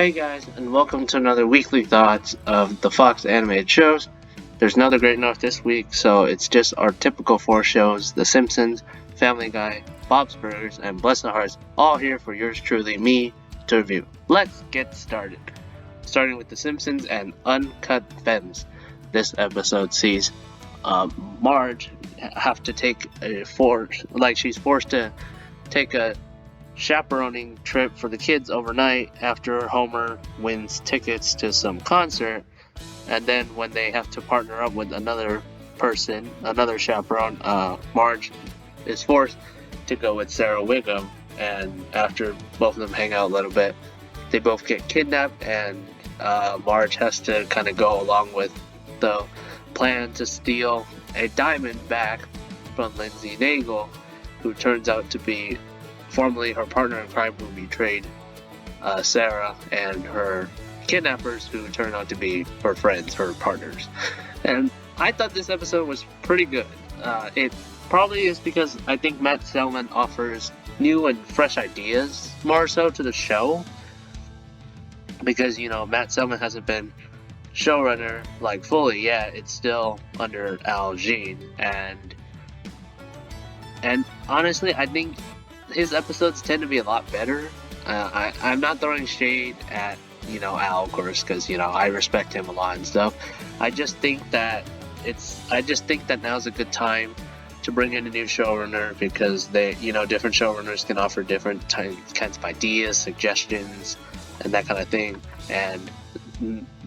Hey guys, and welcome to another weekly thoughts of the Fox animated shows. There's another great enough this week, so it's just our typical four shows: The Simpsons, Family Guy, Bob's Burgers, and Bless the Hearts, all here for yours truly, me, to review. Let's get started. Starting with The Simpsons and Uncut Femmes. This episode sees Marge have to take she's forced to take a chaperoning trip for the kids overnight after Homer wins tickets to some concert, and then when they have to partner up with another person, another chaperone, Marge is forced to go with Sarah Wiggum, and after both of them hang out a little bit, they both get kidnapped, and Marge has to kind of go along with the plan to steal a diamond back from Lindsay Naegle, who turns out to be formerly her partner in crime who betrayed Sarah, and her kidnappers who turned out to be her friends, her partners. And I thought this episode was pretty good. It probably is because I think Matt Selman offers new and fresh ideas more so to the show. Because, Matt Selman hasn't been showrunner fully yet. It's still under Al Jean. And honestly, I think his episodes tend to be a lot better. I'm not throwing shade at, Al, of course, because, I respect him a lot and stuff. I just think that now's a good time to bring in a new showrunner, because they, different showrunners can offer different kinds of ideas, suggestions, and that kind of thing. And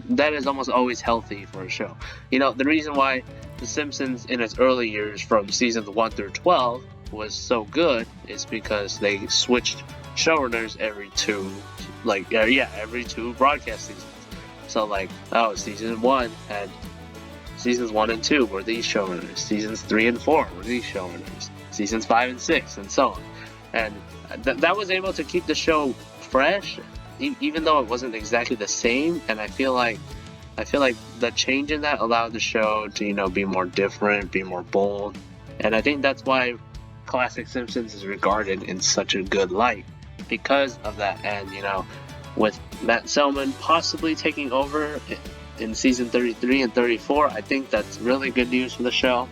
that is almost always healthy for a show. The reason why The Simpsons in its early years, from seasons 1 through 12, was so good is because they switched showrunners every two broadcast seasons. So season 1 had seasons 1 and 2 were these showrunners, seasons 3 and 4 were these showrunners, seasons 5 and 6, and so on. And that was able to keep the show fresh, even though it wasn't exactly the same. And I feel like the change in that allowed the show to be more different, be more bold. And I think that's why classic Simpsons is regarded in such a good light, because of that. And with Matt Selman possibly taking over in season 33 and 34, I think that's really good news for the show.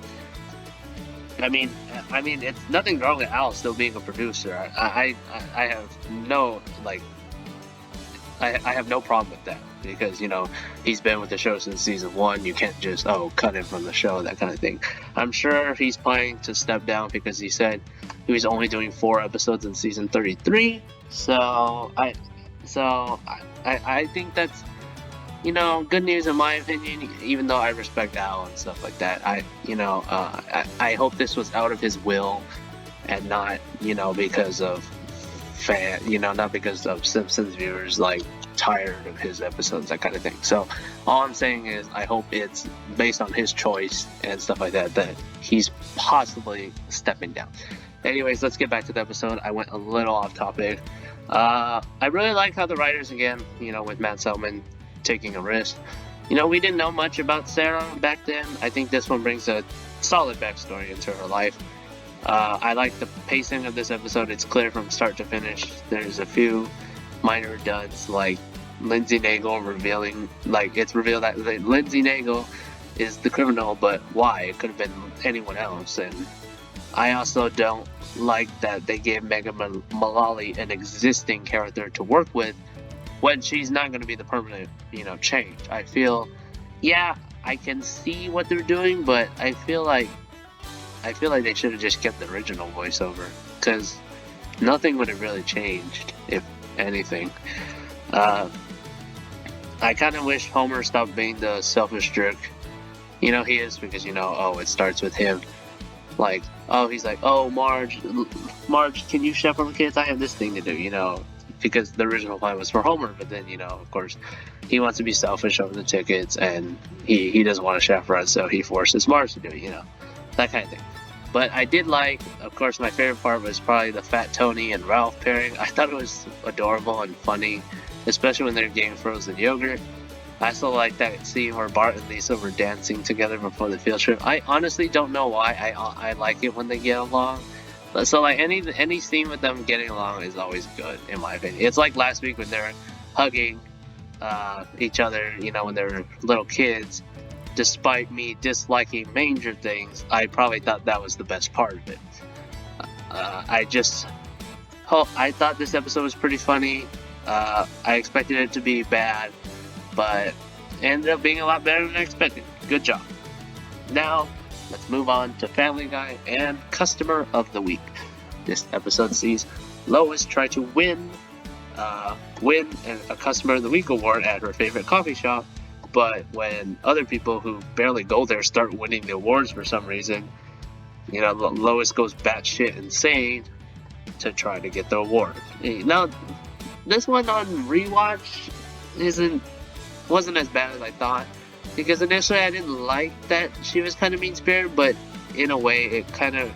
I mean, it's nothing wrong with Al still being a producer. I have no I have no problem with that, because he's been with the show since season 1. You can't just cut him from the show, that kind of thing. I'm sure he's planning to step down, because he said he was only doing 4 episodes in season 33. So I think that's good news in my opinion, even though I respect Al and stuff like that. I hope this was out of his will, and not because of not because of Simpsons viewers tired of his episodes, that kind of thing. So all I'm saying is I hope it's based on his choice and stuff like that he's possibly stepping down. Anyways, let's get back to the episode. I went a little off topic. I really like how the writers, again, with Matt Selman taking a risk. We didn't know much about Sarah back then. I think this one brings a solid backstory into her life. I like the pacing of this episode. It's clear from start to finish. There's a few minor duds, like Lindsay Naegle revealing, it's revealed that Lindsay Naegle is the criminal, but why? It could have been anyone else. And I also don't like that they gave Megan Mullally an existing character to work with when she's not going to be the permanent, change. I feel, I can see what they're doing, but I feel like they should have just kept the original voiceover, because nothing would have really changed, if anything. I kind of wish Homer stopped being the selfish jerk. He is, because it starts with him he's like, Marge, can you chaperone the kids? I have this thing to do, because the original plan was for Homer, but then of course he wants to be selfish over the tickets, and he doesn't want to chaperone, so he forces Marge to do it, that kind of thing. But I did of course, my favorite part was probably the Fat Tony and Ralph pairing. I thought it was adorable and funny, especially when they're getting frozen yogurt. I still like that scene where Bart and Lisa were dancing together before the field trip. I honestly don't know why. I like it when they get along. So any scene with them getting along is always good, in my opinion. It's like last week when they're hugging each other, when they were little kids. Despite me disliking Manger Things, I probably thought that was the best part of it. I thought this episode was pretty funny. I expected it to be bad, but it ended up being a lot better than I expected. Good job. Now, let's move on to Family Guy and Customer of the Week. This episode sees Lois try to win a Customer of the Week award at her favorite coffee shop, but when other people who barely go there start winning the awards for some reason, Lois goes batshit insane to try to get the award. Now, this one on rewatch wasn't as bad as I thought, because initially I didn't like that she was kind of mean-spirited, but in a way it kind of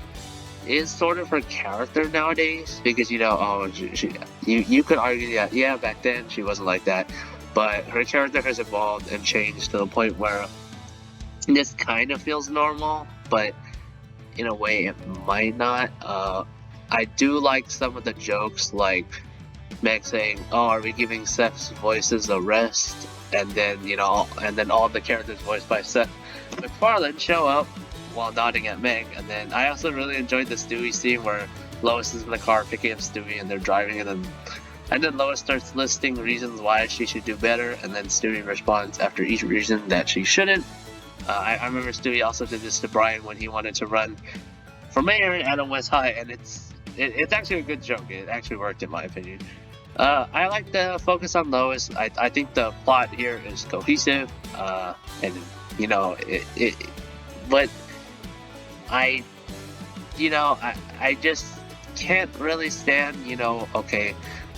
is sort of her character nowadays, because you could argue that back then she wasn't like that, but her character has evolved and changed to the point where this kind of feels normal, but in a way it might not. I do like some of the jokes, like Meg saying, "Oh, are we giving Seth's voices a rest?" And then all the characters voiced by Seth MacFarlane show up while nodding at Meg. And then I also really enjoyed the Stewie scene where Lois is in the car picking up Stewie and they're driving, and then Lois starts listing reasons why she should do better, and then Stewie responds after each reason that she shouldn't. I remember Stewie also did this to Brian when he wanted to run for mayor at Adam West High, and it's actually a good joke. It actually worked in my opinion. I like the focus on Lois. I think the plot here is cohesive, but I just can't really stand,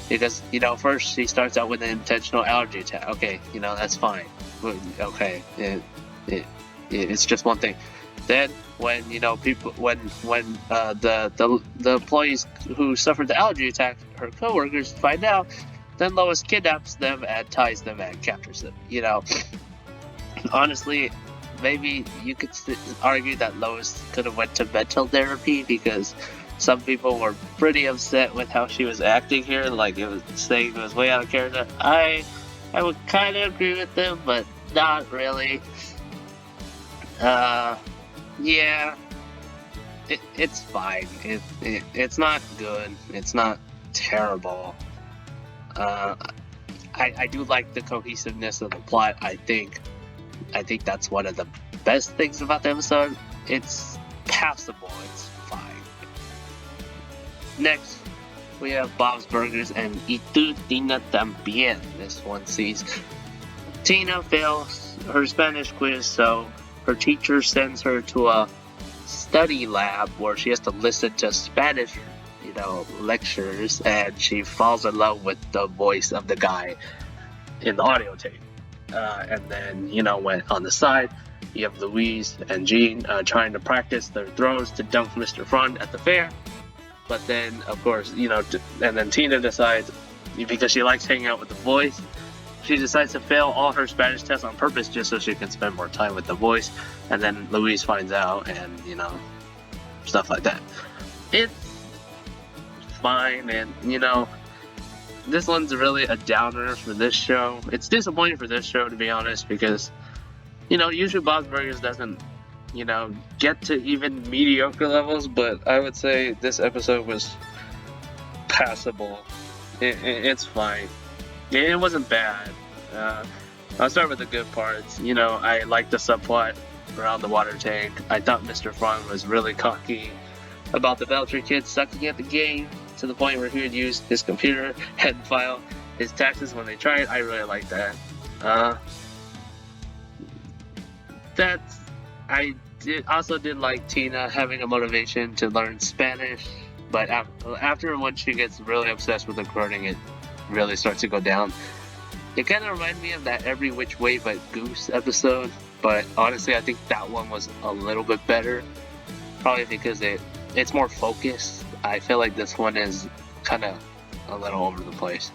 because, first she starts out with an intentional allergy attack. Okay, that's fine. Okay, it's just one thing. Then when the employees who suffered the allergy attack, her coworkers, find out, then Lois kidnaps them and ties them and captures them. Honestly, maybe you could argue that Lois could have went to mental therapy, because some people were pretty upset with how she was acting here, like it was saying it was way out of character. I would kind of agree with them, but not really. Yeah, it's fine. It's not good. It's not terrible. I do like the cohesiveness of the plot. I think that's one of the best things about the episode. It's passable. It's fine. Next, we have Bob's Burgers and Y tú, Tina, Tambien. This one sees Tina fails her Spanish quiz, so her teacher sends her to a study lab where she has to listen to Spanish, lectures, and she falls in love with the voice of the guy in the audio tape. And then, when on the side, you have Louise and Jean trying to practice their throws to dunk Mr. Front at the fair. But then, of course, and then Tina decides, because she likes hanging out with the voice, she decides to fail all her Spanish tests on purpose just so she can spend more time with the voice. And then Louise finds out, and, stuff like that. It's fine, and, this one's really a downer for this show. It's disappointing for this show, to be honest, because, usually Bob's Burgers doesn't, get to even mediocre levels, but I would say this episode was passable. It's fine. It wasn't bad. I'll start with the good parts. I liked the subplot around the water tank. I thought Mr. Front was really cocky about the Belcher kids sucking at the game, to the point where he would use his computer and file his taxes when they tried. I really like that. I also did like Tina having a motivation to learn Spanish, but after when she gets really obsessed with recording, it really starts to go down. It kind of reminded me of that Every Which Way But Goose episode, but honestly I think that one was a little bit better, probably because it's more focused. I feel like this one is kind of a little over the place.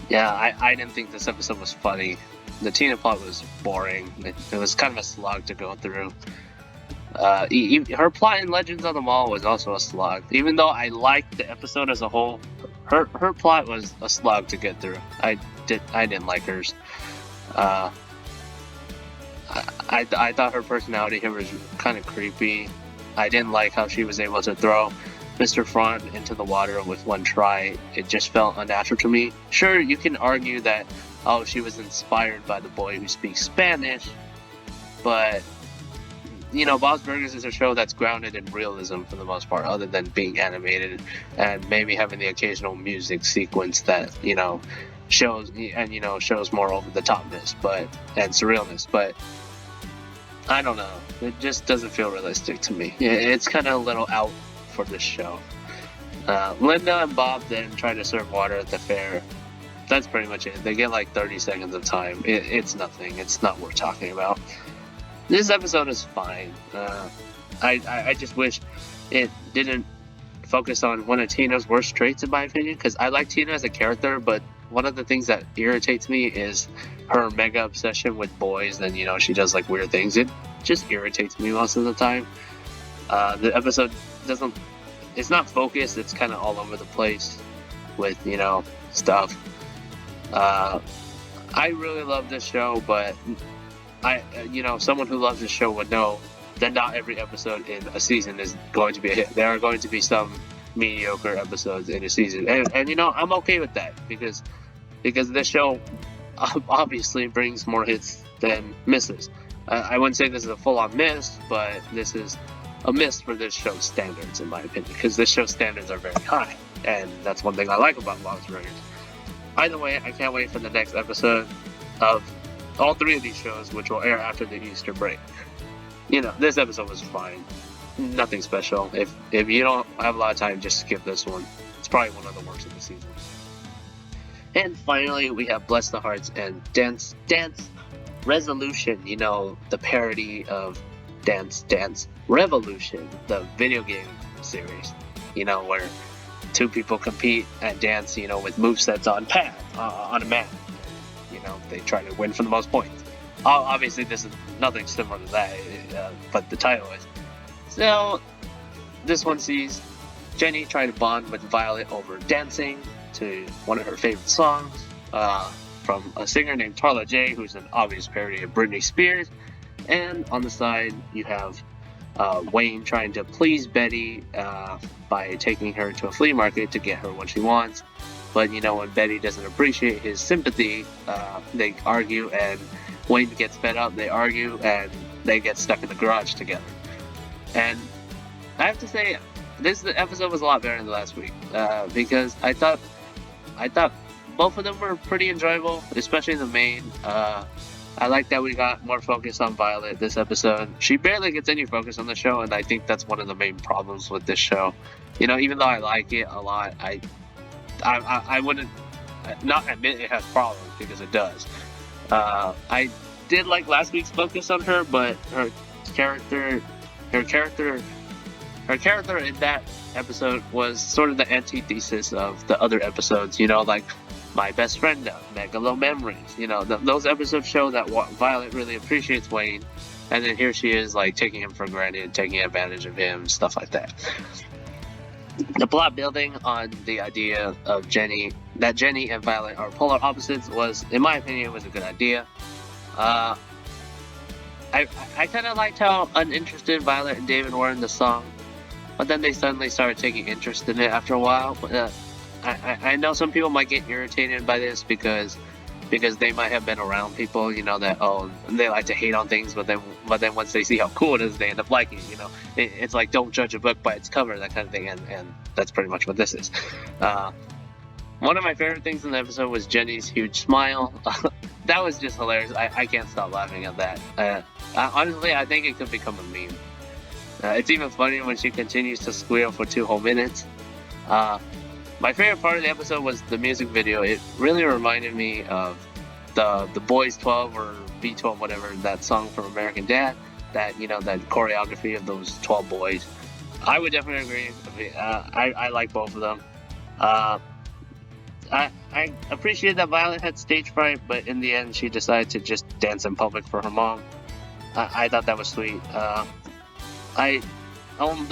Yeah, I didn't think this episode was funny. The Tina plot was boring. It was kind of a slog to go through. Her plot in Legends of the Mall was also a slog. Even though I liked the episode as a whole, her plot was a slog to get through. I didn't like hers. Uh, I thought her personality here was kind of creepy. I didn't like how she was able to throw Mr. Front into the water with one try. It just felt unnatural to me. Sure, you can argue that, oh, she was inspired by the boy who speaks Spanish, but, you know, Bob's Burgers is a show that's grounded in realism for the most part, other than being animated and maybe having the occasional music sequence that, you know, shows more over the topness, and surrealness, but I don't know. It just doesn't feel realistic to me. It's kind of a little out for this show. Linda and Bob then try to serve water at the fair. That's pretty much it. They get like 30 seconds of time. It's nothing. It's not worth talking about. This episode is fine. I just wish it didn't focus on one of Tina's worst traits, in my opinion, because I like Tina as a character, but one of the things that irritates me is her mega obsession with boys, and, you know, she does like weird things. It just irritates me most of the time. The episode it's not focused, it's kind of all over the place with, you know, stuff. I really love this show, but someone who loves this show would know that not every episode in a season is going to be a hit. There are going to be some mediocre episodes in a season, and you know, I'm okay with that because this show obviously brings more hits than misses. I wouldn't say this is a full-on miss, but this is a miss for this show's standards, in my opinion, because this show's standards are very high, and that's one thing I like about Bob's Burgers. Either way, I can't wait for the next episode of all three of these shows, which will air after the Easter break. You know, this episode was fine. Nothing special. If you don't have a lot of time, just skip this one. It's probably one of the worst of the season. And finally, we have Bless the Hearts and Dance Resolution. You know, the parody of Dance Revolution, the video game series. You know, where two people compete and dance, you know, with movesets on a mat. You know, they try to win for the most points. Obviously, this is nothing similar to that, but the title is. So, this one sees Jenny try to bond with Violet over dancing to one of her favorite songs from a singer named Tarla J, who's an obvious parody of Britney Spears. And on the side, you have Wayne trying to please Betty by taking her to a flea market to get her what she wants. But, you know, when Betty doesn't appreciate his sympathy, they argue, and Wayne gets fed up, they argue, and they get stuck in the garage together. And I have to say, this episode was a lot better than last week, because I thought both of them were pretty enjoyable, especially the main. I like that we got more focus on Violet this episode. She barely gets any focus on the show, and I think that's one of the main problems with this show. You know, even though I like it a lot, I wouldn't not admit it has problems, because it does. I did like last week's focus on her, but her character in that episode was sort of the antithesis of the other episodes. You know, like My Best Friend, Megalo Memories. You know, those episodes show that Violet really appreciates Wayne, and then here she is, like, taking him for granted, taking advantage of him, stuff like that. The plot building on the idea of Jenny and Violet are polar opposites was, in my opinion, was a good idea. I kind of liked how uninterested Violet and David were in the song, but then they suddenly started taking interest in it after a while. I know some people might get irritated by this because they might have been around people, you know, that, oh, they like to hate on things, but then once they see how cool it is, they end up liking it, you know. It's like, don't judge a book by its cover, that kind of thing, and that's pretty much what this is. One of my favorite things in the episode was Jenny's huge smile. That was just hilarious. I can't stop laughing at that. Honestly, I think it could become a meme. It's even funny when she continues to squeal for 2 whole minutes. My favorite part of the episode was the music video. It really reminded me of the Boys 12 or B12, whatever, that song from American Dad. That, you know, that choreography of those 12 boys. I would definitely agree. I like both of them. I appreciate that Violet had stage fright, but in the end she decided to just dance in public for her mom. I thought that was sweet. The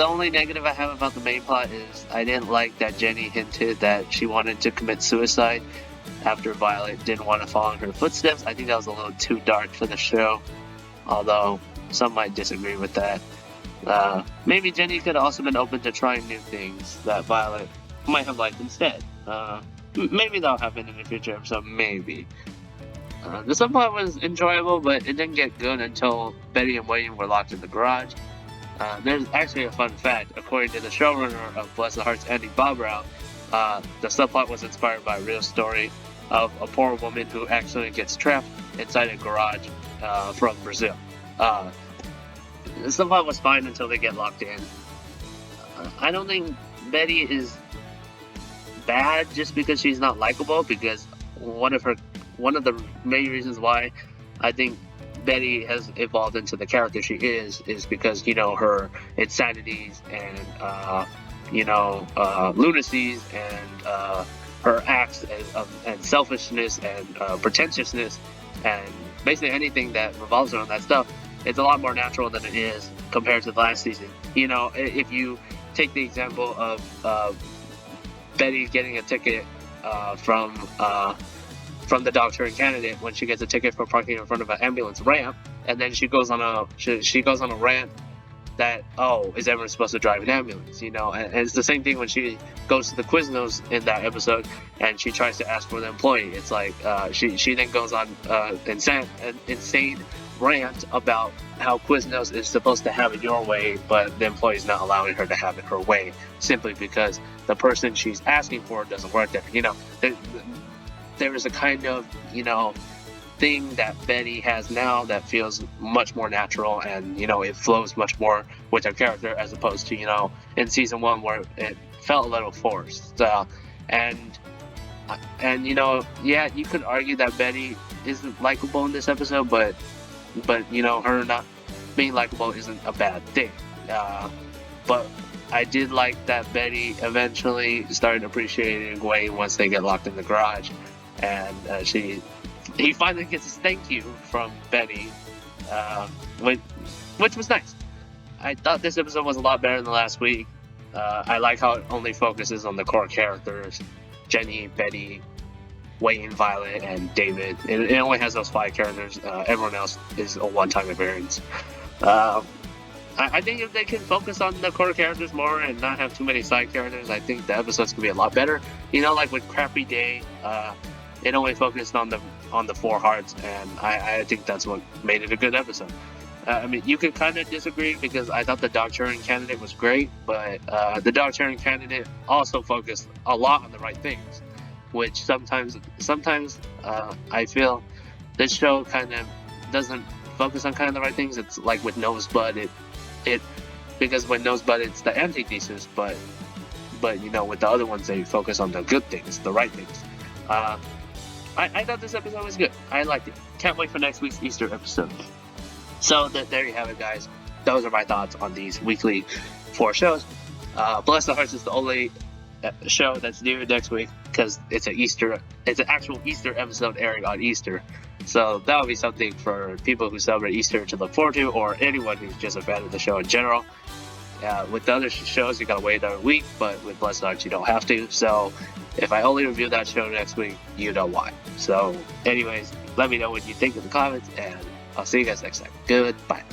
only negative I have about the main plot is I didn't like that Jenny hinted that she wanted to commit suicide after Violet didn't want to follow in her footsteps. I think that was a little too dark for the show, although some might disagree with that. Maybe Jenny could have also been open to trying new things that Violet might have liked instead. Maybe that'll happen in a future episode, maybe. The subplot was enjoyable, but it didn't get good until Betty and Wayne were locked in the garage. There's actually a fun fact. According to the showrunner of Bless the Harts, Andy Bobrow, the subplot was inspired by a real story of a poor woman who accidentally gets trapped inside a garage from Brazil. The subplot was fine until they get locked in. I don't think Betty is bad just because she's not likable, because one of the main reasons why I think Betty has evolved into the character she is because, her insanities and, lunacies and her acts and selfishness and pretentiousness and basically anything that revolves around that stuff. It's a lot more natural than it is compared to the last season. If you take the example of Betty getting a ticket from the doctor and candidate when she gets a ticket for parking in front of an ambulance ramp, and then she goes on a rant that, is everyone supposed to drive an ambulance? And it's the same thing when she goes to the Quiznos in that episode and she tries to ask for the employee. It's like she then goes on an insane rant about how Quiznos is supposed to have it your way, but the employee's not allowing her to have it her way simply because the person she's asking for doesn't work there. There is a kind of, thing that Betty has now that feels much more natural, and, it flows much more with her character as opposed to, in season 1 where it felt a little forced. And you could argue that Betty isn't likable in this episode, but her not being likable isn't a bad thing. But I did like that Betty eventually started appreciating Wayne once they get locked in the garage. And he finally gets a thank you from Betty, which was nice. I thought this episode was a lot better than last week. I like how it only focuses on the core characters: Jenny, Betty, Wayne, Violet, and David. It only has those 5 characters. Everyone else is a one-time appearance. I think if they can focus on the core characters more and not have too many side characters, I think the episodes could be a lot better. Like with Crappy Day, it only focused on the 4 Harts, and I think that's what made it a good episode. You could kind of disagree because I thought the dog turning candidate was great, but the dog turning candidate also focused a lot on the right things, which sometimes I feel this show kind of doesn't focus on kind of the right things. It's like with Nosebud, because with Nosebud it's the antithesis, but with the other ones they focus on the good things, the right things. I thought this episode was good. I liked it. Can't wait for next week's Easter episode. So there you have it, guys. Those are my thoughts on these weekly 4 shows. Bless the Hearts is the only show that's due next week because it's an actual Easter episode airing on Easter. So that would be something for people who celebrate Easter to look forward to, or anyone who's just a fan of the show in general. With the other shows, you gotta wait another week, but with Blessed Hearts, you don't have to. So if I only review that show next week, you know why. So anyways, let me know what you think in the comments, and I'll see you guys next time. Goodbye.